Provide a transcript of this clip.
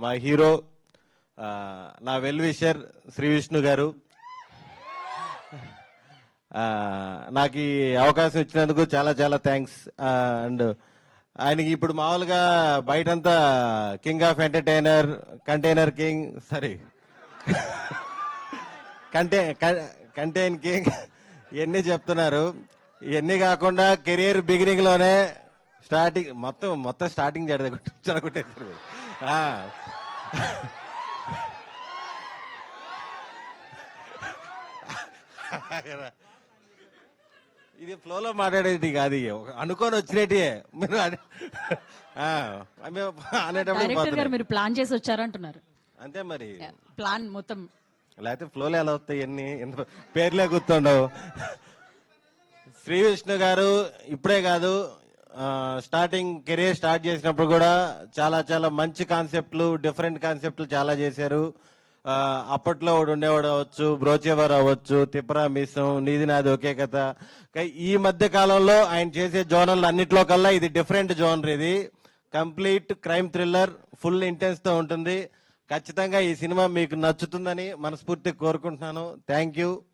మా హీరో, నా well wisher Shri Vishnu గారు, నాకు ఈ అవకాశం ఇచ్చినందుకు చాలా చాలా థ్యాంక్స్. అండ్ ఆయనకి ఇప్పుడు మామూలుగా బయటంతా king of entertainer, container king, sorry contain king ఇవన్నీ చెప్తున్నారు. ఇవన్నీ కాకుండా కెరీర్ బిగినింగ్ లోనే మొత్తం స్టార్టింగ్ చెడగొట్టేస్తారు. ఇది ఫ్లోలో మాట్లాడేది కాదు, అనుకోని వచ్చినట్టే మీరు అనేటప్పుడు మీరు ప్లాన్ చేసి వచ్చారంటున్నారు. అంతే మరి, ప్లాన్ మొత్తం లేకపోతే ఫ్లోలో ఎలా వస్తాయి అన్ని పేర్లే గుర్తుండవు. శ్రీ విష్ణు గారు ఇప్పుడే కాదు, స్టార్టింగ్ కెరీర్ స్టార్ట్ చేసినప్పుడు కూడా చాలా చాలా మంచి కాన్సెప్ట్లు, డిఫరెంట్ కాన్సెప్ట్లు చాలా చేశారు. అప్పట్లో ఉండేవాడు అవ్వచ్చు, బ్రోచేవర్ అవ్వచ్చు, తిప్పరా మిసం, నీది నాది ఒకే కథ. ఈ మధ్య కాలంలో ఆయన చేసే జోనర్లు అన్నిట్లో కల్లా ఇది డిఫరెంట్ జోనర్. ఇది complete crime thriller, full intense తో ఉంటుంది. ఖచ్చితంగా ఈ సినిమా మీకు నచ్చుతుందని మనస్ఫూర్తిగా కోరుకుంటున్నాను. Thank you.